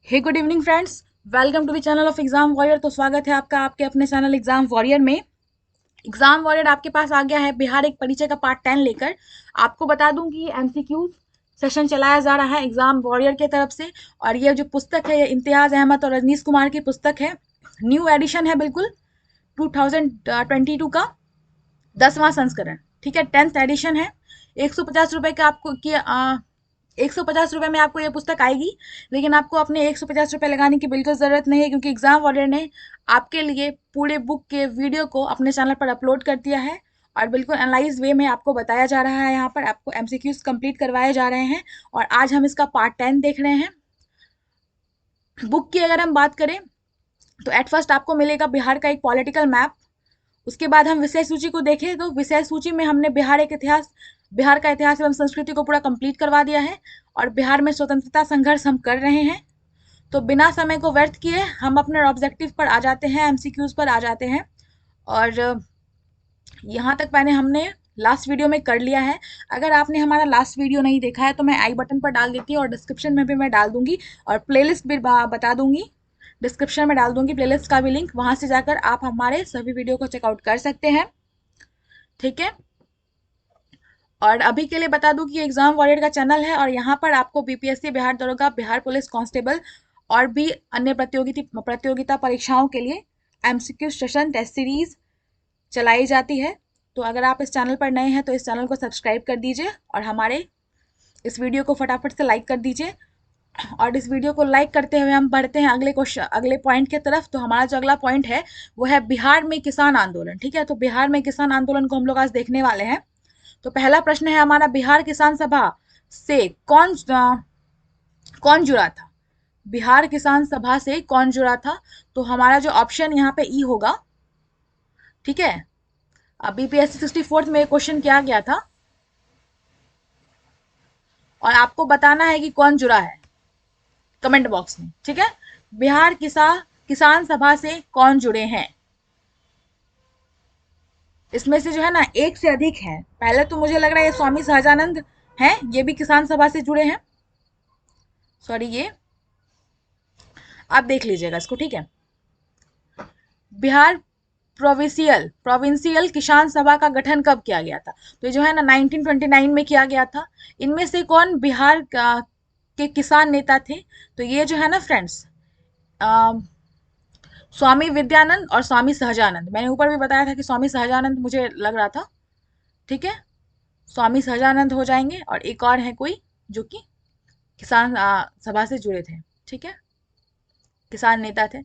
Hey good evening friends, welcome to the channel of exam warrior. तो स्वागत है आपका आपके अपने चैनल एग्जाम वॉरियर में। एग्जाम वॉरियर आपके पास आ गया है बिहार एक परिचय का पार्ट 10 लेकर। आपको बता दूं कि ये एमसीक्यू सेशन चलाया जा रहा है एग्जाम वॉरियर की तरफ से। और ये जो पुस्तक है ये इम्तियाज अहमद और रजनीश कुमार की पुस्तक है। न्यू एडिशन है बिल्कुल, 2022 का 10वां संस्करण। ठीक है, 10th एडिशन है। 150 रुपए का आपको की 150 रुपए में आपको ये पुस्तक आएगी। लेकिन आपको अपने 150 रुपए लगाने की बिल्कुल ज़रूरत नहीं है, क्योंकि एग्जाम वॉरियर ने आपके लिए पूरे बुक के वीडियो को अपने चैनल पर अपलोड कर दिया है। और बिल्कुल एनालाइज वे में आपको बताया जा रहा है। यहाँ पर आपको एमसीक्यूज कंप्लीट करवाए जा रहे हैं। और आज हम इसका पार्ट 10 देख रहे हैं। बुक की अगर हम बात करें तो एट फर्स्ट आपको मिलेगा बिहार का एक पॉलिटिकल मैप। उसके बाद हम विषय सूची को देखें तो विषय सूची में हमने बिहार का इतिहास एवं संस्कृति को पूरा कंप्लीट करवा दिया है। और बिहार में स्वतंत्रता संघर्ष हम कर रहे हैं। तो बिना समय को व्यर्थ किए हम अपने ऑब्जेक्टिव पर आ जाते हैं, एमसीक्यूज पर आ जाते हैं। और यहाँ तक हमने लास्ट वीडियो में कर लिया है। अगर आपने हमारा लास्ट वीडियो नहीं देखा है तो मैं आई बटन पर डाल देती हूँ और डिस्क्रिप्शन में भी मैं डाल दूंगी। और प्लेलिस्ट भी बता दूंगी, डिस्क्रिप्शन में डाल दूंगी प्लेलिस्ट का भी लिंक। वहां से जाकर आप हमारे सभी वीडियो को चेकआउट कर सकते हैं। ठीक है, और अभी के लिए बता दूं कि एग्जाम वॉरियर का चैनल है और यहाँ पर आपको बीपीएससी, बिहार दरोगा, बिहार पुलिस कांस्टेबल और भी अन्य प्रतियोगिता परीक्षाओं के लिए एमसीक्यू सेशन टेस्ट सीरीज चलाई जाती है। तो अगर आप इस चैनल पर नए हैं तो इस चैनल को सब्सक्राइब कर दीजिए और हमारे इस वीडियो को फटाफट से लाइक कर दीजिए। और इस वीडियो को लाइक करते हुए हम बढ़ते हैं अगले पॉइंट की तरफ। तो हमारा जो अगला पॉइंट है वो है बिहार में किसान आंदोलन। ठीक है, तो बिहार में किसान आंदोलन को हम लोग आज देखने वाले हैं। तो पहला प्रश्न है हमारा, बिहार किसान सभा से कौन जुड़ा था? बिहार किसान सभा से कौन जुड़ा था? तो हमारा जो ऑप्शन यहाँ पे ई होगा। ठीक है, बीपीएससी 64th में क्वेश्चन किया गया था और आपको बताना है कि कौन जुड़ा है कमेंट बॉक्स में। ठीक है, बिहार किसान सभा से कौन जुड़े हैं? इसमें से जो है ना एक से अधिक है। पहले तो मुझे लग रहा है ये स्वामी सहजानंद हैं, ये भी किसान सभा से जुड़े हैं। सॉरी, ये आप देख लीजिएगा इसको। ठीक है, बिहार प्रोविंशियल किसान सभा का गठन कब किया गया था? तो ये जो है ना 1929 में किया गया था। इनमें से कौन बिहार के किसान नेता थे? तो ये जो है ना फ्रेंड्स, स्वामी विद्यानंद और स्वामी सहजानंद। मैंने ऊपर भी बताया था कि स्वामी सहजानंद मुझे लग रहा था। ठीक है, स्वामी सहजानंद हो जाएंगे और एक और है कोई जो कि किसान सभा से जुड़े थे। ठीक है, किसान नेता थे।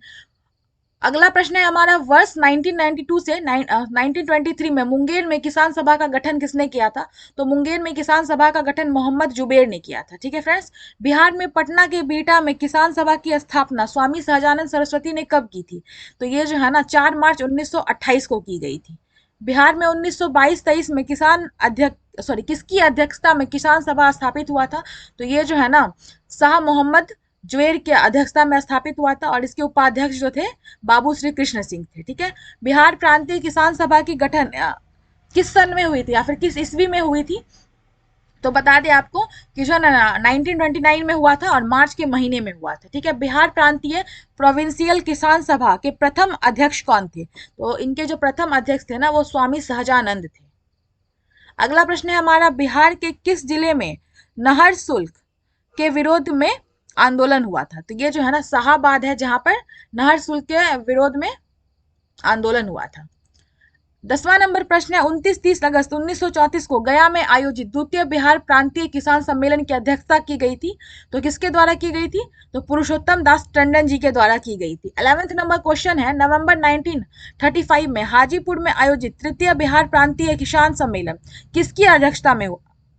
अगला प्रश्न है हमारा, वर्ष 1992 से 1923 में मुंगेर में किसान सभा का गठन किसने किया था? तो मुंगेर में किसान सभा का गठन मोहम्मद जुबेर ने किया था। ठीक है फ्रेंड्स, बिहार में पटना के बिहटा में किसान सभा की स्थापना स्वामी सहजानंद सरस्वती ने कब की थी? तो ये जो है ना 4 मार्च 1928 को की गई थी। बिहार में 1922-23 में किसकी अध्यक्षता में किसान सभा स्थापित हुआ था? तो ये जो है ना शाह मोहम्मद जुबेर की अध्यक्षता में स्थापित हुआ था और इसके उपाध्यक्ष जो थे बाबू श्री कृष्ण सिंह थे। ठीक है, बिहार प्रांतीय किसान सभा की गठन किस सन में हुई थी या फिर किस ईस्वी में हुई थी? तो बता दें आपको कि जो है ना 1929 में हुआ था और मार्च के महीने में हुआ था। ठीक है, बिहार प्रांतीय प्रोविंशियल किसान सभा के प्रथम अध्यक्ष कौन थे? तो इनके जो प्रथम अध्यक्ष थे ना वो स्वामी सहजानंद थे। अगला प्रश्न है हमारा, बिहार के किस जिले में नहर शुल्क के विरोध में आंदोलन हुआ था? तो ये जो है ना शाहाबाद है, जहां पर नहर शुल्क के विरोध में आंदोलन हुआ था। 10वां नंबर प्रश्न है, 29-30 अगस्त 1934 को गया में आयोजित द्वितीय बिहार प्रांतीय किसान सम्मेलन की अध्यक्षता की गई थी। तो किसके द्वारा की गई थी? तो पुरुषोत्तम दास टंडन जी के द्वारा की गई थी। 11th नंबर क्वेश्चन है, नवंबर 1935 में हाजीपुर में आयोजित तृतीय बिहार प्रांतीय किसान सम्मेलन किसकी अध्यक्षता में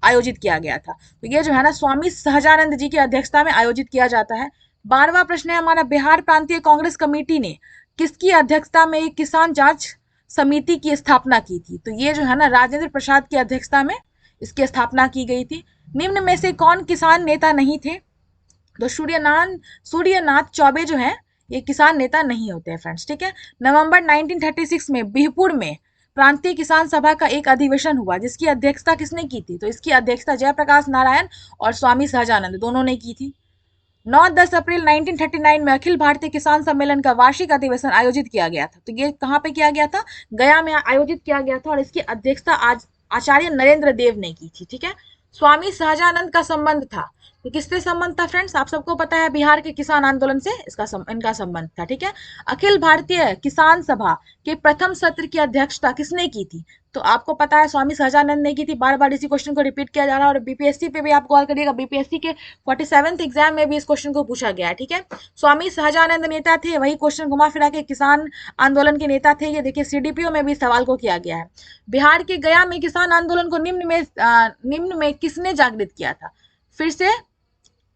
आयोजित किया गया था? तो ये जो है ना स्वामी सहजानंद जी की अध्यक्षता में आयोजित किया जाता है। 12वां प्रश्न है हमारा, बिहार प्रांतीय कांग्रेस कमेटी ने किसकी अध्यक्षता में एक किसान जांच समिति की स्थापना की थी? तो ये जो है ना राजेंद्र प्रसाद की अध्यक्षता में इसकी स्थापना की गई थी। निम्न में से कौन किसान नेता नहीं थे? तो सूर्यनाथ चौबे जो है ये किसान नेता नहीं होते हैं फ्रेंड्स। ठीक है, नवंबर 1936 में बिहपुर में प्रांतीय किसान सभा का एक अधिवेशन हुआ जिसकी अध्यक्षता किसने की थी? तो इसकी अध्यक्षता जयप्रकाश नारायण और स्वामी सहजानंद दोनों ने की थी। 9-10 अप्रैल 1939 में अखिल भारतीय किसान सम्मेलन का वार्षिक अधिवेशन आयोजित किया गया था। तो ये कहाँ पे किया गया था? गया में आयोजित किया गया था और इसकी अध्यक्षता आज आचार्य नरेंद्र देव ने की थी। ठीक है। स्वामी सहजानंद का संबंध था, तो किससे संबंध था फ्रेंड्स? आप सबको पता है बिहार के किसान आंदोलन से इनका संबंध था। ठीक है। अखिल भारतीय किसान सभा के प्रथम सत्र की अध्यक्षता किसने की थी? तो आपको पता है स्वामी सहजानंद ने की थी। बार बार इसी क्वेश्चन को रिपीट किया जा रहा है और बीपीएससी पे भी आप गौर करिएगा, बीपीएससी के 47th एग्जाम में भी इस क्वेश्चन को पूछा गया है। ठीक है। स्वामी सहजानंद नेता थे, वही क्वेश्चन घुमा फिरा के किसान आंदोलन के नेता थे। ये देखिए सीडीपीओ में भी सवाल को किया गया है। बिहार के गया में किसान आंदोलन को निम्न में किसने जागृत किया था? फिर से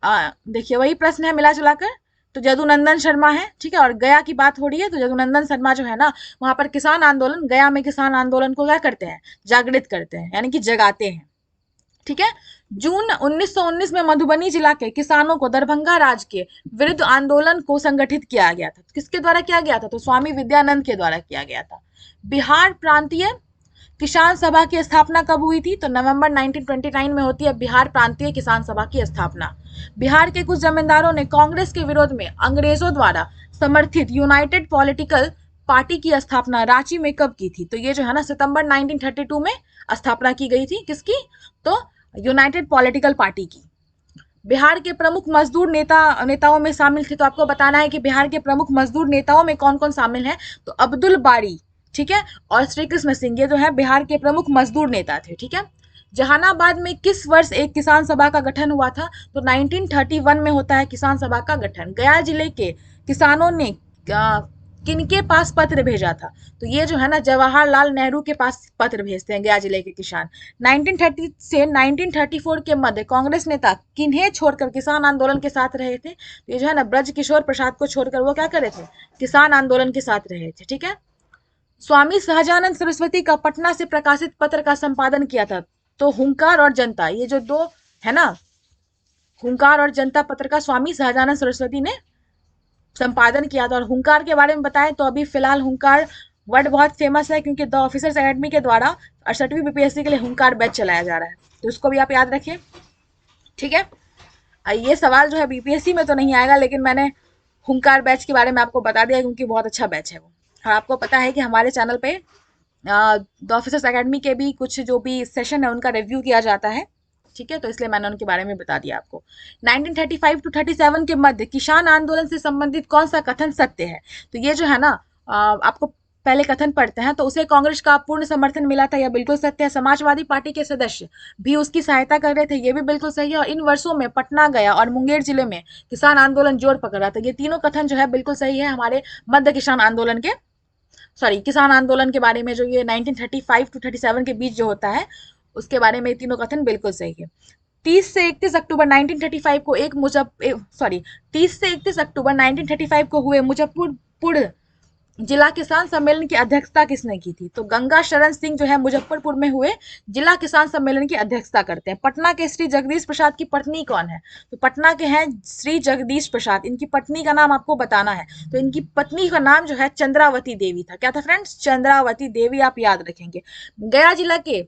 देखिए वही प्रश्न है मिला जुलाकर, तो यदुनंदन शर्मा है। ठीक है। और गया की बात हो रही है तो यदुनंदन शर्मा जो है ना, वहां पर किसान आंदोलन, गया में किसान आंदोलन को क्या करते हैं? जागृत करते हैं, यानी कि जगाते हैं। ठीक है। जून 1919 में मधुबनी जिला के किसानों को दरभंगा राज के विरुद्ध आंदोलन को संगठित किया गया था। किसके द्वारा किया गया था? तो स्वामी विद्यानंद के द्वारा किया गया था। बिहार प्रांतीय किसान सभा की स्थापना कब हुई थी? तो नवंबर 1929 में होती है बिहार प्रांतीय किसान सभा की स्थापना। बिहार के कुछ जमींदारों ने कांग्रेस के विरोध में अंग्रेजों द्वारा समर्थित यूनाइटेड पॉलिटिकल पार्टी की स्थापना रांची में कब की थी? तो ये जो है ना सितंबर 1932 में स्थापना की गई थी। किसकी? तो यूनाइटेड पॉलिटिकल पार्टी की। बिहार के प्रमुख मजदूर नेताओं में शामिल थे। तो आपको बताना है कि बिहार के प्रमुख मजदूर नेताओं में कौन कौन शामिल है? तो अब्दुल बारी, ठीक है, और श्री कृष्ण सिंह, ये जो है बिहार के प्रमुख मजदूर नेता थे। ठीक है। जहानाबाद में किस वर्ष एक किसान सभा का गठन हुआ था? तो 1931 में होता है किसान सभा का गठन। गया जिले के किसानों ने किनके पास पत्र भेजा था? तो ये जो है ना जवाहरलाल नेहरू के पास पत्र भेजते हैं गया जिले के किसान। 1930 से 1934 के मध्य कांग्रेस नेता किन्हें छोड़कर किसान आंदोलन के साथ रहे थे? तो ये जो है ना ब्रज किशोर प्रसाद को छोड़कर वो क्या करे थे? किसान आंदोलन के साथ रहे थे। ठीक है। स्वामी सहजानंद सरस्वती का पटना से प्रकाशित पत्र का संपादन किया था। तो हुंकार और जनता, ये जो दो है ना, हुंकार और जनता पत्र का स्वामी सहजानंद सरस्वती ने संपादन किया था। और हुंकार के बारे में बताएं तो अभी फिलहाल हुंकार वर्ड बहुत फेमस है, क्योंकि द ऑफिसर्स एकेडमी के द्वारा 68वीं बीपीएससी के लिए हुंकार बैच चलाया जा रहा है, तो उसको भी आप याद रखिए। ठीक है। ये सवाल जो है बीपीएससी में तो नहीं आएगा, लेकिन मैंने हुंकार बैच के बारे में आपको बता दिया क्योंकि बहुत अच्छा बैच है वो। और आपको पता है कि हमारे चैनल पे द ऑफिसर्स एकेडमी के भी कुछ जो भी सेशन है उनका रिव्यू किया जाता है। ठीक है। तो इसलिए मैंने उनके बारे में बता दिया आपको। 1935 टू 37 के मध्य किसान आंदोलन से संबंधित कौन सा कथन सत्य है? तो ये जो है ना आपको पहले कथन पढ़ते हैं, तो उसे कांग्रेस का पूर्ण समर्थन मिला था, यह बिल्कुल सत्य है। समाजवादी पार्टी के सदस्य भी उसकी सहायता कर रहे थे, ये भी बिल्कुल सही है। और इन वर्षों में पटना, गया और मुंगेर जिले में किसान आंदोलन जोर पकड़ रहा था। ये तीनों कथन जो है बिल्कुल सही है हमारे मध्य किसान आंदोलन के, सॉरी किसान आंदोलन के बारे में, जो ये 1935 टू 37 के बीच जो होता है उसके बारे में तीनों कथन बिल्कुल सही है। 30 से 31 अक्टूबर 1935 को 30 से 31 अक्टूबर 1935 को हुए मुजफ्फरपुर जिला किसान सम्मेलन की अध्यक्षता किसने की थी? तो गंगा शरण सिंह जो है मुजफ्फरपुर में हुए जिला किसान सम्मेलन की अध्यक्षता करते हैं। पटना के श्री जगदीश प्रसाद की पत्नी कौन है? तो पटना के हैं श्री जगदीश प्रसाद। इनकी पत्नी का नाम आपको बताना है। तो इनकी पत्नी का नाम जो है चंद्रावती देवी था। क्या था फ्रेंड्स? चंद्रावती देवी, आप याद रखेंगे। गया जिला के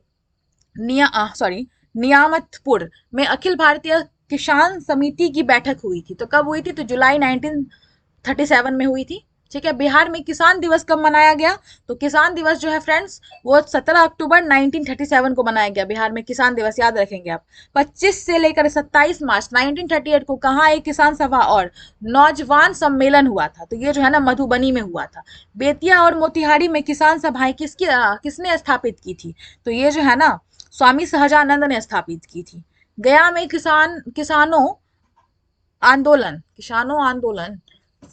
नियामतपुर में अखिल भारतीय किसान समिति की बैठक हुई थी। तो कब हुई थी? तो जुलाई 1937 में हुई थी। ठीक है। बिहार में किसान दिवस कब मनाया गया? तो किसान दिवस जो है फ्रेंड्स वो 17 अक्टूबर 1937 को मनाया गया। बिहार में किसान दिवस याद रखेंगे आप। 25 से लेकर 27 मार्च 1938 को कहाँ एक किसान सभा और नौजवान सम्मेलन हुआ था? तो ये जो है ना मधुबनी में हुआ था। बेतिया और मोतिहारी में किसान सभाएं किसने स्थापित की थी? तो ये जो है ना स्वामी सहजानंद ने स्थापित की थी। गया में किसानों आंदोलन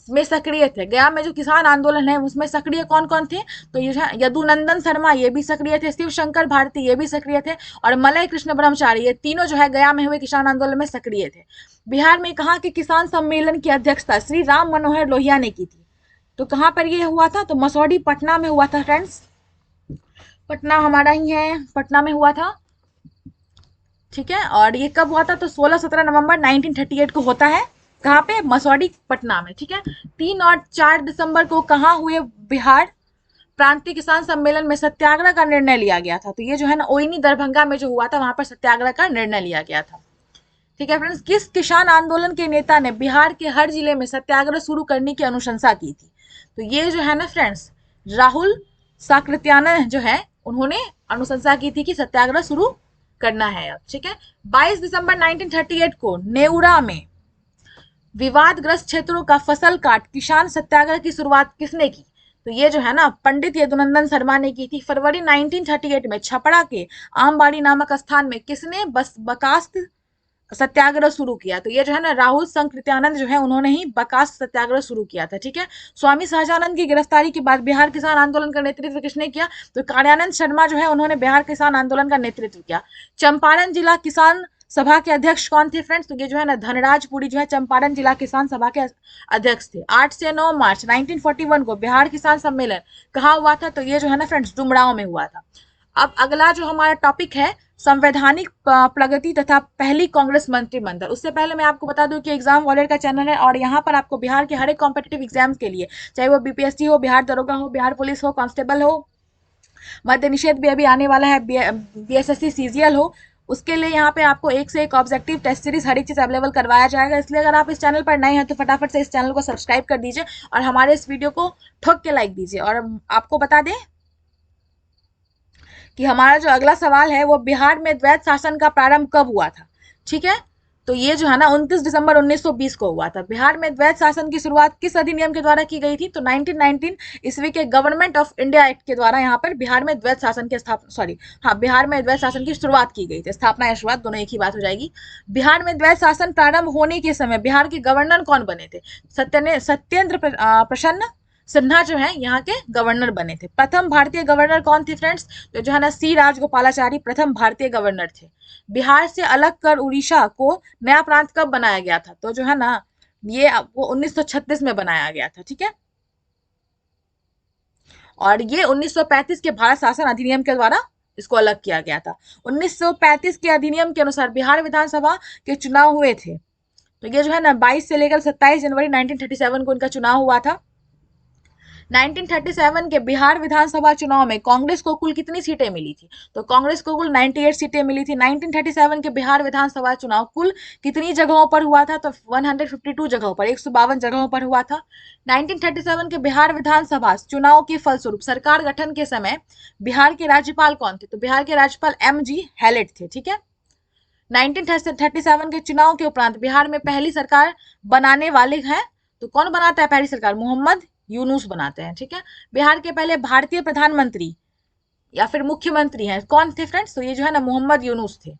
में सक्रिय थे। गया में जो किसान आंदोलन है उसमें सक्रिय कौन कौन थे? तो ये यदुनंदन शर्मा, ये भी सक्रिय थे। शिव शंकर भारती, ये भी सक्रिय थे। और मलय कृष्ण ब्रह्मचारी, ये तीनों जो है गया में हुए किसान आंदोलन में सक्रिय थे। बिहार में कहाँ के किसान सम्मेलन की अध्यक्षता श्री राम मनोहर लोहिया ने की थी? तो कहाँ पर ये हुआ था? तो मसौढ़ी पटना में हुआ था फ्रेंड्स। पटना हमारा ही है, पटना में हुआ था। ठीक है। और ये कब हुआ था? तो 16-17 नवंबर 1938 को होता है। कहाँ पे? मसौढ़ी पटना में। ठीक है। 3 और 4 दिसंबर को कहाँ हुए बिहार प्रांतीय किसान सम्मेलन में सत्याग्रह का निर्णय लिया गया था? तो ये जो है ना ओइनी दरभंगा में जो हुआ था वहां पर सत्याग्रह का निर्णय लिया गया था। ठीक है फ्रेंड्स, किस किसान आंदोलन के नेता ने बिहार के हर जिले में सत्याग्रह शुरू करने की अनुशंसा की थी? तो ये जो है ना फ्रेंड्स, राहुल साकृत्यायन जो है, उन्होंने अनुशंसा की थी कि सत्याग्रह शुरू करना है अब। ठीक है, 22 दिसंबर 1938 को नेउरा में विवादग्रस्त क्षेत्रों का फसल काट किसान सत्याग्रह की शुरुआत किसने की? तो ये जो है ना, पंडित यदुनंदन शर्मा ने की थी। फरवरी 1938 में छपरा के आमबाड़ी नामक स्थान में किसने बकास्त सत्याग्रह शुरू किया? तो ये जो है ना, राहुल संकृत्यानंद जो है, उन्होंने ही बकास्त सत्याग्रह शुरू किया था। ठीक है, स्वामी सहजानंद की गिरफ्तारी के बाद बिहार किसान आंदोलन का नेतृत्व किसने किया? तो कार्यानंद शर्मा जो है, उन्होंने बिहार किसान आंदोलन का नेतृत्व किया। चंपारण जिला किसान सभा के अध्यक्ष कौन थे फ्रेंड्स? तो ये जो है ना, धनराज पुरी जो है चंपारण जिला किसान सभा के अध्यक्ष थे। 8 से 9 मार्च 1941 को बिहार किसान सम्मेलन कहाँ हुआ था? तो ये जो है ना फ्रेंड्स, डुमरांव में हुआ था। अब अगला जो हमारा टॉपिक है, संवैधानिक प्रगति तथा पहली कांग्रेस मंत्रिमंडल। उससे पहले मैं आपको बता दूं कि एग्जाम वॉरियर का चैनल है और यहाँ पर आपको बिहार के हर एक कॉम्पिटिटिव एग्जाम्स के लिए, चाहे वो बीपीएससी हो, बिहार दरोगा हो, बिहार पुलिस हो, कांस्टेबल हो, मद्य निषेध भी अभी आने वाला है, बीएसएससी सीजीएल हो, उसके लिए यहाँ पे आपको एक से एक ऑब्जेक्टिव टेस्ट सीरीज हर एक चीज़ अवेलेबल करवाया जाएगा। इसलिए अगर आप इस चैनल पर नए हैं तो फटाफट से इस चैनल को सब्सक्राइब कर दीजिए और हमारे इस वीडियो को ठोक के लाइक दीजिए। और आपको बता दें कि हमारा जो अगला सवाल है वो बिहार में द्वैत शासन का प्रारंभ कब हुआ था? ठीक है, तो ये जो है ना 29 दिसंबर 1920 को हुआ था। बिहार में द्वैत शासन की शुरुआत किस अधिनियम के द्वारा की गई थी? तो 1919 ईस्वी के गवर्नमेंट ऑफ इंडिया एक्ट के द्वारा यहाँ पर बिहार में द्वैत शासन की बिहार में द्वैत शासन की शुरुआत की गई थी। स्थापना या शुरुआत दोनों एक ही बात हो जाएगी। बिहार में द्वैत शासन प्रारंभ होने के समय बिहार के गवर्नर कौन बने थे? सत्येंद्र प्रसन्न सिन्हा जो है यहाँ के गवर्नर बने थे। प्रथम भारतीय गवर्नर कौन थे फ्रेंड्स? तो जो है ना, सी राजगोपालाचारी प्रथम भारतीय गवर्नर थे। बिहार से अलग कर उड़ीसा को नया प्रांत कब बनाया गया था? तो जो है ना, ये वो 1936 में बनाया गया था। ठीक है, और ये 1935 के भारत शासन अधिनियम के द्वारा इसको अलग किया गया था। 1935 के अधिनियम के अनुसार बिहार विधानसभा के चुनाव हुए थे। तो ये जो है ना, 22 से लेकर 27 जनवरी 1937 को इनका चुनाव हुआ था। 1937 के बिहार विधानसभा चुनाव में कांग्रेस को कुल कितनी सीटें मिली थी? तो कांग्रेस को कुल 98 सीटें मिली थी। 1937 के बिहार विधानसभा चुनाव कुल कितनी जगहों पर हुआ था? तो 152 जगहों पर, 152 जगहों पर हुआ था। 1937 के बिहार विधानसभा चुनाव के फलस्वरूप सरकार गठन के समय बिहार के राज्यपाल कौन थे? तो बिहार के राज्यपाल MG हैलेट थे। ठीक है, 1937 के चुनाव के उपरांत बिहार में पहली सरकार बनाने वाले हैं, तो कौन बनाता है पहली सरकार? मोहम्मद यूनुस बनाते हैं। ठीक है, बिहार के पहले भारतीय प्रधानमंत्री या फिर मुख्यमंत्री हैं कौन थे फ्रेंड्स? तो ये जो है ना, मोहम्मद यूनुस थे।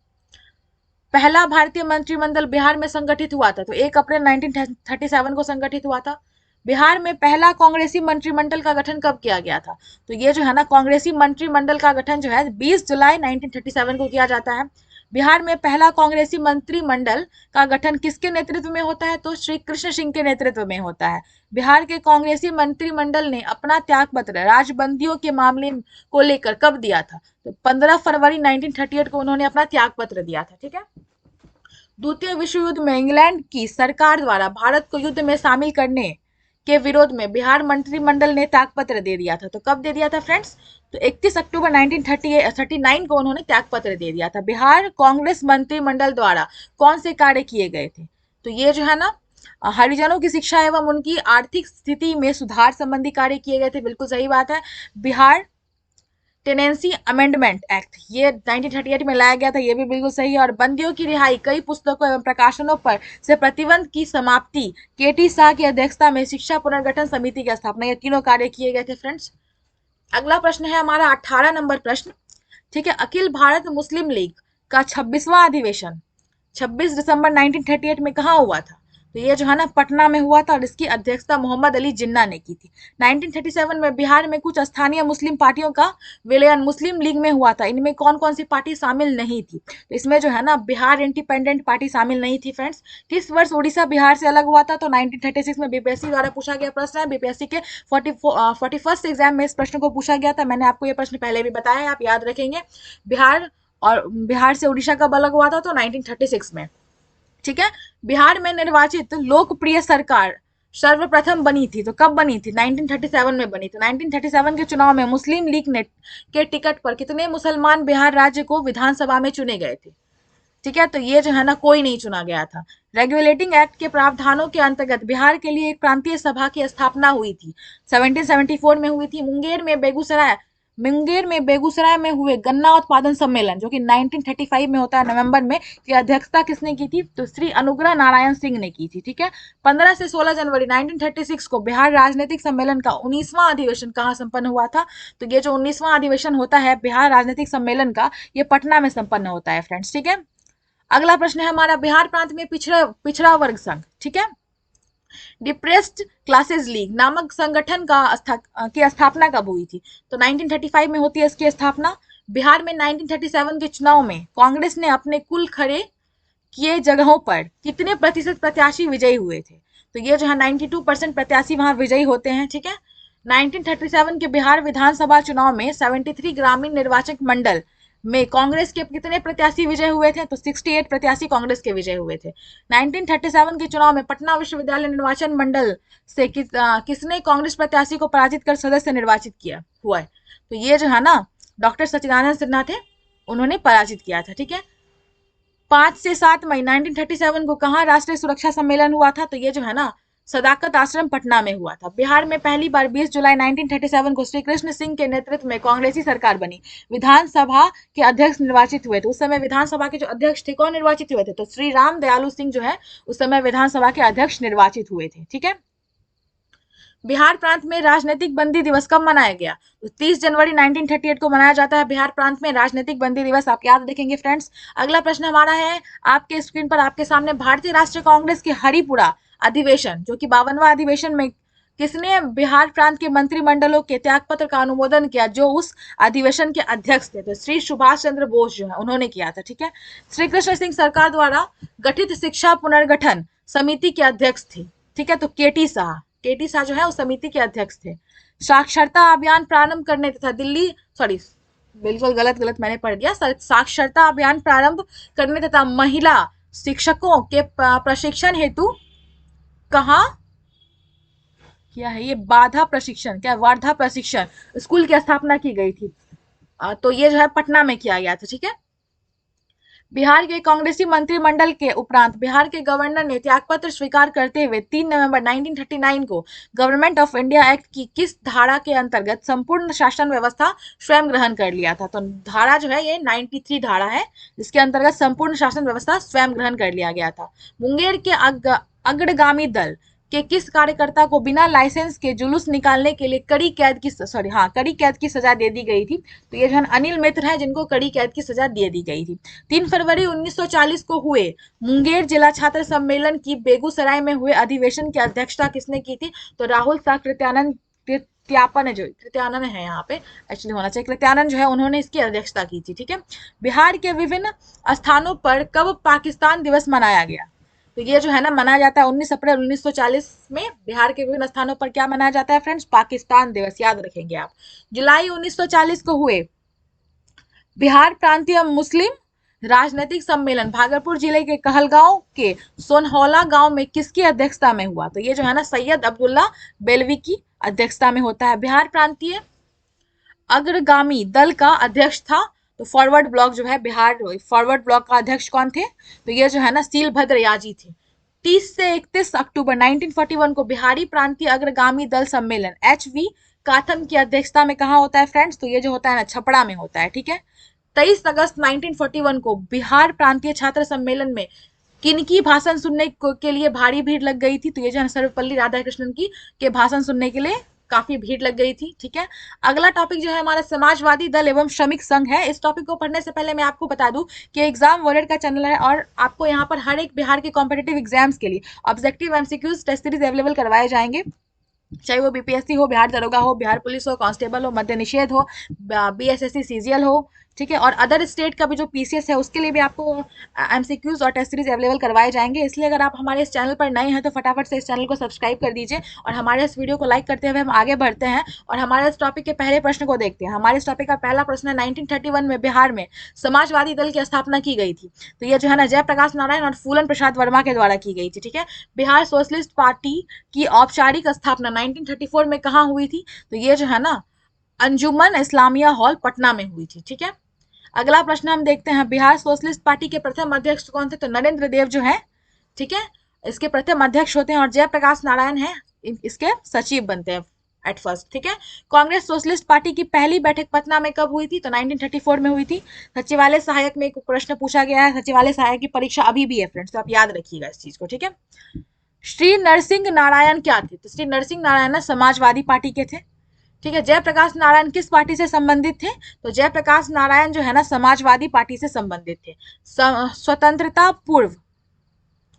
पहला भारतीय मंत्रिमंडल बिहार में संगठित हुआ था, तो 1 अप्रैल 1937 को संगठित हुआ था। बिहार में पहला कांग्रेसी मंत्रिमंडल का गठन कब किया गया था? तो ये जो है ना, कांग्रेसी मंत्रिमंडल का गठन जो है 20 जुलाई 1937 को किया जाता है। बिहार में पहला कांग्रेसी मंत्रिमंडल का गठन किसके नेतृत्व में होता है? तो श्री कृष्ण सिंह के नेतृत्व में होता है। बिहार के कांग्रेसी मंत्रिमंडल ने अपना त्यागपत्र राजबंदियों के मामले को लेकर कब दिया था? तो 15 फरवरी 1938 को उन्होंने अपना त्यागपत्र दिया था। ठीक है, द्वितीय विश्व युद्ध में इंग्लैंड की सरकार द्वारा भारत को युद्ध में शामिल करने के विरोध में बिहार मंत्रिमंडल ने त्यागपत्र दे दिया था। तो कब दे दिया था फ्रेंड्स? तो 31 अक्टूबर 1939 को उन्होंने त्यागपत्र दे दिया था। बिहार कांग्रेस मंत्रिमंडल द्वारा कौन से कार्य किए गए थे? तो ये जो है ना, हरिजनों की शिक्षा एवं उनकी आर्थिक स्थिति में सुधार संबंधी कार्य किए गए थे। बिल्कुल सही बात है। बिहार टेनेंसी अमेंडमेंट एक्ट ये 1938 में लाया गया था, ये भी बिल्कुल सही है। और बंदियों की रिहाई, कई पुस्तकों एवं प्रकाशनों पर से प्रतिबंध की समाप्ति, KT शाह की अध्यक्षता में शिक्षा पुनर्गठन समिति की स्थापना, ये तीनों कार्य किए गए थे फ्रेंड्स। अगला प्रश्न है हमारा 18 नंबर प्रश्न। ठीक है, अखिल भारत मुस्लिम लीग का 26वां अधिवेशन 26 दिसंबर 1938 में कहाँ हुआ था? तो ये जो है ना, पटना में हुआ था और इसकी अध्यक्षता मोहम्मद अली जिन्ना ने की थी। 1937 में बिहार में कुछ स्थानीय मुस्लिम पार्टियों का विलयन मुस्लिम लीग में हुआ था। इनमें कौन कौन सी पार्टी शामिल नहीं थी? तो इसमें जो है ना, बिहार इंडिपेंडेंट पार्टी शामिल नहीं थी फ्रेंड्स। किस वर्ष उड़ीसा बिहार से अलग हुआ था? तो 1936 में बीपीएससी द्वारा पूछा गया प्रश्न है। बीपीएससी के 41st एग्जाम में इस प्रश्न को पूछा गया था। मैंने आपको ये प्रश्न पहले भी बताया है, आप याद रखेंगे। बिहार से उड़ीसा कब अलग हुआ था? तो 1936 में। ठीक है, बिहार में निर्वाचित लोकप्रिय सरकार सर्वप्रथम बनी थी, तो कब बनी थी? 1937 में बनी थी। 1937 के चुनाव में मुस्लिम लीग ने के टिकट पर कितने मुसलमान बिहार राज्य को विधानसभा में चुने गए थे? ठीक है, तो ये जो है ना कोई नहीं चुना गया था। रेगुलेटिंग एक्ट के प्रावधानों के अंतर्गत बिहार के लिए एक प्रांतीय सभा की स्थापना हुई थी, 1774 में हुई थी। मुंगेर में बेगूसराय में हुए गन्ना उत्पादन सम्मेलन जो कि 1935 में होता है नवंबर में, की अध्यक्षता किसने की थी? तो श्री अनुग्रह नारायण सिंह ने की थी। ठीक है, 15 से 16 जनवरी 1936 को बिहार राजनीतिक सम्मेलन का 19वां अधिवेशन कहाँ संपन्न हुआ था? तो ये जो 19वां अधिवेशन होता है बिहार राजनीतिक सम्मेलन का, ये पटना में संपन्न होता है फ्रेंड्स। ठीक है, अगला प्रश्न है हमारा, बिहार प्रांत में पिछड़ा वर्ग संघ, ठीक है, डिप्रेस्ड क्लासेस लीग नामक संगठन की स्थापना कब हुई थी? तो 1935 में होती है इसकी स्थापना। बिहार में 1937 के चुनाव में कांग्रेस ने अपने कुल खड़े किए जगहों पर कितने प्रतिशत प्रत्याशी विजयी हुए थे? तो ये जो है 92% प्रत्याशी वहां विजयी होते हैं। ठीक है, 1937 के बिहार विधानसभा चुनाव में 73 ग्रामीण निर्वाचक मंडल में कांग्रेस के कितने प्रत्याशी विजय हुए थे? तो 68 प्रत्याशी कांग्रेस के विजय हुए थे। 1937 के चुनाव में पटना विश्वविद्यालय निर्वाचन मंडल से किसने कांग्रेस प्रत्याशी को पराजित कर सदस्य निर्वाचित किया हुआ है? तो ये जो है ना डॉक्टर सच्चिदानंद सिन्हा थे, उन्होंने पराजित किया था। ठीक है, 5 से 7 मई 1937 को कहाँ राष्ट्रीय सुरक्षा सम्मेलन हुआ था? तो ये जो है ना सदाकत आश्रम पटना में हुआ था। बिहार में पहली बार 20 जुलाई 1937 को श्री कृष्ण सिंह के नेतृत्व में कांग्रेसी सरकार बनी। विधानसभा के अध्यक्ष निर्वाचित हुए थे। उस समय विधानसभा के जो अध्यक्ष थे कौन निर्वाचित हुए थे? तो श्री राम दयालु सिंह जो है उस समय विधानसभा के अध्यक्ष निर्वाचित हुए थे। ठीक है, बिहार प्रांत में राजनीतिक बंदी दिवस कब मनाया गया? तो 30 जनवरी 1938 को मनाया जाता है बिहार प्रांत में राजनीतिक बंदी दिवस, आप याद रखेंगे फ्रेंड्स। अगला प्रश्न हमारा है आपके स्क्रीन पर आपके सामने, भारतीय राष्ट्रीय कांग्रेस के हरिपुरा अधिवेशन जो कि 52वां अधिवेशन में किसने बिहार प्रांत के मंत्रिमंडलों के त्यागपत्र का अनुमोदन किया जो उस अधिवेशन के अध्यक्ष थे? तो श्री सुभाष चंद्र बोस जो है उन्होंने किया था। ठीक है, श्री कृष्ण सिंह सरकार द्वारा गठित शिक्षा पुनर्गठन समिति के अध्यक्ष थे। ठीक है, तो केटी शाह जो है उस समिति के अध्यक्ष थे। साक्षरता अभियान प्रारंभ करने तथा बिल्कुल गलत मैंने पढ़ दिया। साक्षरता अभियान प्रारंभ करने तथा महिला शिक्षकों के प्रशिक्षण हेतु कहाँ किया है? ये वार्धा प्रशिक्षण स्कूल की स्थापना की गई थी। तो ये जो है पटना में किया गया था। ठीक है, बिहार के कांग्रेसी मंत्रिमंडल के उपरांत बिहार के गवर्नर ने त्यागपत्र स्वीकार करते हुए 3 नवंबर 1939 को गवर्नमेंट ऑफ इंडिया एक्ट की किस धारा के अंतर्गत संपूर्ण शासन व्यवस्था स्वयं ग्रहण कर लिया था? तो धारा जो है ये 93 धारा है जिसके अंतर्गत संपूर्ण शासन व्यवस्था स्वयं ग्रहण कर लिया गया था। मुंगेर के अग्रगामी दल के किस कार्यकर्ता को बिना लाइसेंस के जुलूस निकालने के लिए कड़ी कैद की सजा दे दी गई थी? तो ये जो है अनिल मित्र है जिनको कड़ी कैद की सजा दे दी गई थी। 3 फरवरी 1940 को हुए मुंगेर जिला छात्र सम्मेलन की बेगूसराय में हुए अधिवेशन की अध्यक्षता किसने की थी? तो राहुल शाह कृत्यानन है यहाँ पे एक्चुअली होना चाहिए, कृत्यानन जो है उन्होंने इसकी अध्यक्षता की थी। ठीक है, बिहार के विभिन्न स्थानों पर कब पाकिस्तान दिवस मनाया गया? तो ये जो है ना मनाया जाता है 19 अप्रैल 1940 में बिहार के विभिन्न स्थानों पर क्या मनाया जाता है फ्रेंड्स? पाकिस्तान दिवस, याद रखेंगे आप। जुलाई 1940 को हुए बिहार प्रांतीय मुस्लिम राजनीतिक सम्मेलन भागलपुर जिले के कहलगांव के सोनहौला गांव में किसकी अध्यक्षता में हुआ? तो ये जो है ना सैयद अब्दुल्ला बेलवी की अध्यक्षता में होता है। बिहार प्रांतीय अग्रगामी दल का अध्यक्ष था तो फॉरवर्ड ब्लॉक जो है बिहार फॉरवर्ड ब्लॉक का अध्यक्ष कौन थे? तो ये जो है ना सीलभद्र याजी थे। 30 से 31 अक्टूबर 1941 को बिहारी प्रांतीय अग्रगामी दल सम्मेलन HV काथम की अध्यक्षता में कहाँ होता है फ्रेंड्स? तो ये जो होता है ना छपरा में होता है। ठीक है, 23 अगस्त 1941 को बिहार प्रांतीय छात्र सम्मेलन में किनकी भाषण सुनने के लिए भारी भीड़ लग गई थी? तो ये जो है सर्वपल्ली राधाकृष्णन की के भाषण सुनने के लिए काफी भीड़ लग गई थी। ठीक है, अगला टॉपिक जो है हमारा समाजवादी दल एवं श्रमिक संघ है। इस टॉपिक को पढ़ने से पहले मैं आपको बता दूं कि एग्जाम वॉलेट का चैनल है और आपको यहाँ पर हर एक बिहार के कॉम्पिटेटिव एग्जाम्स के लिए objective MCQs test series available करवाए जाएंगे, चाहे वो BPSC हो, बिहार दरोगा हो, बिहार पुलिस हो, कांस्टेबल हो, मद्य निषेध हो, BSSC CGL हो। ठीक है, और अदर स्टेट का भी जो PCS है उसके लिए भी आपको MCQs और टेस्ट सीरीज अवेलेबल करवाए जाएंगे। इसलिए अगर आप हमारे इस चैनल पर नए हैं तो फटाफट से इस चैनल को सब्सक्राइब कर दीजिए और हमारे इस वीडियो को लाइक करते हुए हम आगे बढ़ते हैं और हमारे इस टॉपिक के पहले प्रश्न को देखते हैं। हमारे इस टॉपिक का पहला प्रश्न है 1931 में बिहार में समाजवादी दल की स्थापना की गई थी। तो ये जो है ना जयप्रकाश नारायण और फूलन प्रसाद वर्मा के द्वारा की गई थी। ठीक है, बिहार सोशलिस्ट पार्टी की औपचारिक स्थापना 1934 में कहाँ हुई थी? तो ये जो है ना अंजुमन इस्लामिया हॉल पटना में हुई थी। ठीक है, अगला प्रश्न हम देखते हैं, बिहार सोशलिस्ट पार्टी के प्रथम अध्यक्ष कौन थे? तो नरेंद्र देव जो है, ठीक है, इसके प्रथम अध्यक्ष होते हैं, और जयप्रकाश नारायण है इसके सचिव बनते हैं एट फर्स्ट, ठीक है। कांग्रेस सोशलिस्ट पार्टी की पहली बैठक पटना में कब हुई थी? तो 1934 में हुई थी। सचिवालय सहायक में एक प्रश्न पूछा गया है, सचिवालय सहायक की परीक्षा अभी भी है फ्रेंड्स, तो आप याद रखिएगा इस चीज को, ठीक है। श्री नरसिंह नारायण क्या थे? तो श्री नरसिंह नारायण समाजवादी पार्टी के थे, ठीक है। जयप्रकाश नारायण किस पार्टी से संबंधित थे? तो जयप्रकाश नारायण जो है ना समाजवादी पार्टी से संबंधित थे। स्वतंत्रता पूर्व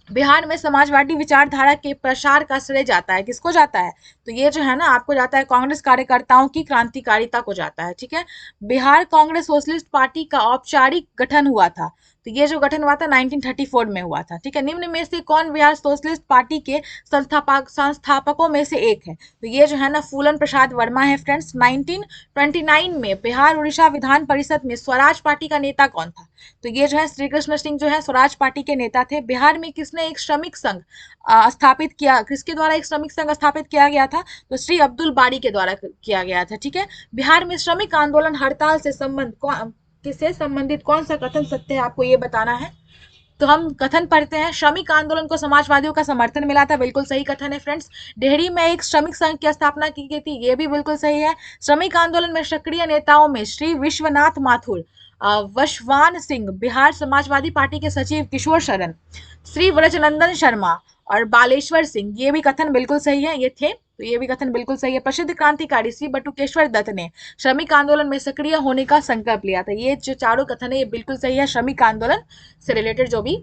बिहार में समाजवादी विचारधारा के प्रसार का श्रेय जाता है, किसको जाता है? तो ये जो है ना आपको जाता है कांग्रेस कार्यकर्ताओं की क्रांतिकारिता को जाता है, ठीक है। बिहार कांग्रेस सोशलिस्ट पार्टी का औपचारिक गठन हुआ था, तो ये जो गठन हुआ था 1934 में हुआ था, ठीक है। निम्न में से कौन बिहार सोशलिस्ट पार्टी के संस्थापकों में से एक है? तो ये जो है ना फूलन प्रसाद वर्मा है फ्रेंड्स। 1929 में बिहार उड़ीसा विधान परिषद में स्वराज पार्टी का नेता कौन था? तो ये जो है श्री कृष्ण सिंह जो है स्वराज पार्टी के नेता थे। बिहार में किसने एक श्रमिक संघ स्थापित किया, किसके द्वारा एक श्रमिक संघ स्थापित किया गया था? तो श्री अब्दुल बारी के द्वारा किया गया था, ठीक है। बिहार में श्रमिक आंदोलन हड़ताल से किससे संबंधित कौन सा कथन सत्य है, आपको ये बताना है। तो हम कथन पढ़ते हैं, श्रमिक आंदोलन को समाजवादियों का समर्थन मिला था, बिल्कुल सही कथन है फ्रेंड्स। डेहरी में एक श्रमिक संघ की स्थापना की गई थी, ये भी बिल्कुल सही है। श्रमिक आंदोलन में सक्रिय नेताओं में श्री विश्वनाथ माथुर, वशवान सिंह, बिहार समाजवादी पार्टी के सचिव किशोर शरण, श्री ब्रजनंदन शर्मा और बालेश्वर सिंह, ये भी कथन बिल्कुल सही है, ये थे, तो ये भी कथन बिल्कुल सही है। प्रसिद्ध क्रांतिकारी श्री बटुकेश्वर दत्त ने श्रमिक आंदोलन में सक्रिय होने का संकल्प लिया था, ये जो चारों कथन है ये बिल्कुल सही है। श्रमिक आंदोलन से रिलेटेड जो भी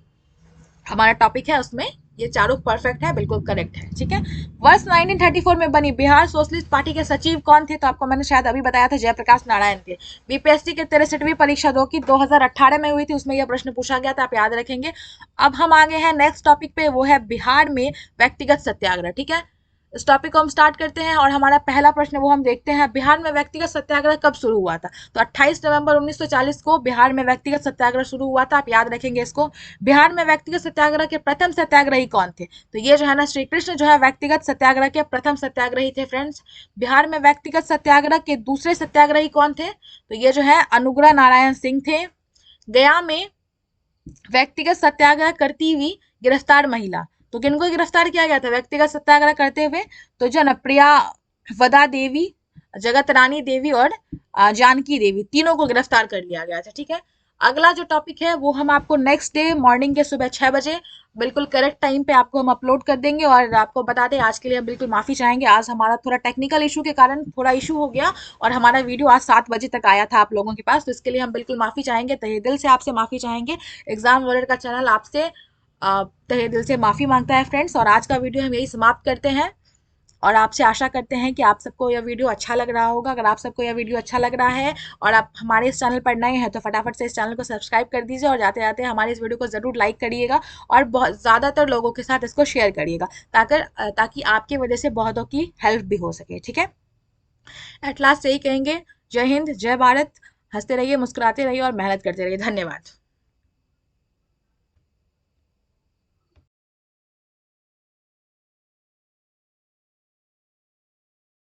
हमारा टॉपिक है उसमें ये चारों परफेक्ट है, बिल्कुल करेक्ट है, ठीक है। वर्ष 1934 में बनी बिहार सोशलिस्ट पार्टी के सचिव कौन थे? तो आपको मैंने शायद अभी बताया था, जयप्रकाश नारायण थे। बीपीएससी के 63वीं परीक्षा 2 की 2018 में हुई थी, उसमें यह प्रश्न पूछा गया था, आप याद रखेंगे। अब हम आगे हैं नेक्स्ट टॉपिक पे, वो है बिहार में व्यक्तिगत सत्याग्रह, ठीक है। इस टॉपिक को हम स्टार्ट करते हैं और हमारा पहला प्रश्न वो हम देखते हैं, बिहार में व्यक्तिगत सत्याग्रह कब शुरू हुआ था? तो 28 नवंबर 1940 को बिहार में व्यक्तिगत सत्याग्रह शुरू हुआ था, आप याद रखेंगे इसको। बिहार में व्यक्तिगत सत्याग्रह के प्रथम सत्याग्रही कौन थे? तो ये जो है ना श्री कृष्ण जो है व्यक्तिगत सत्याग्रह के प्रथम सत्याग्रही थे फ्रेंड्स। बिहार में व्यक्तिगत सत्याग्रह के दूसरे सत्याग्रही कौन थे? तो ये जो है अनुग्रह नारायण सिंह थे। गया में व्यक्तिगत सत्याग्रह करती हुई गिरफ्तार महिला, तो किनको गिरफ्तार किया गया था व्यक्तिगत सत्याग्रह करते हुए? तो जनप्रिया वदा देवी, जगत रानी देवी और जानकी देवी, तीनों को गिरफ्तार कर लिया गया था, ठीक है। अगला जो टॉपिक है वो हम आपको नेक्स्ट डे मॉर्निंग के सुबह 6 बजे बिल्कुल करेक्ट टाइम पे आपको हम अपलोड कर देंगे। और आपको बता दें आज के लिए हम बिल्कुल माफ़ी चाहेंगे, आज हमारा थोड़ा टेक्निकल इशू के कारण थोड़ा इशू हो गया और हमारा वीडियो आज 7 बजे तक आया था आप लोगों के पास, तो इसके लिए हम बिल्कुल माफ़ी चाहेंगे, तहे दिल से आपसे माफ़ी चाहेंगे। एग्जाम वॉरियर का चैनल आपसे तहे दिल से माफ़ी मांगता है फ्रेंड्स। और आज का वीडियो हम यही समाप्त करते हैं और आपसे आशा करते हैं कि आप सबको यह वीडियो अच्छा लग रहा होगा। अगर आप सबको यह वीडियो अच्छा लग रहा है और आप हमारे इस चैनल पर नए हैं तो फटाफट से इस चैनल को सब्सक्राइब कर दीजिए और जाते जाते हमारे इस वीडियो को ज़रूर लाइक करिएगा और बहुत ज़्यादातर लोगों के साथ इसको शेयर करिएगा ताकि आपकी वजह से बहुतों की हेल्प भी हो सके, ठीक है। एट लास्ट यही कहेंगे, जय हिंद, जय भारत, हंसते रहिए, मुस्कुराते रहिए और मेहनत करते रहिए। धन्यवाद।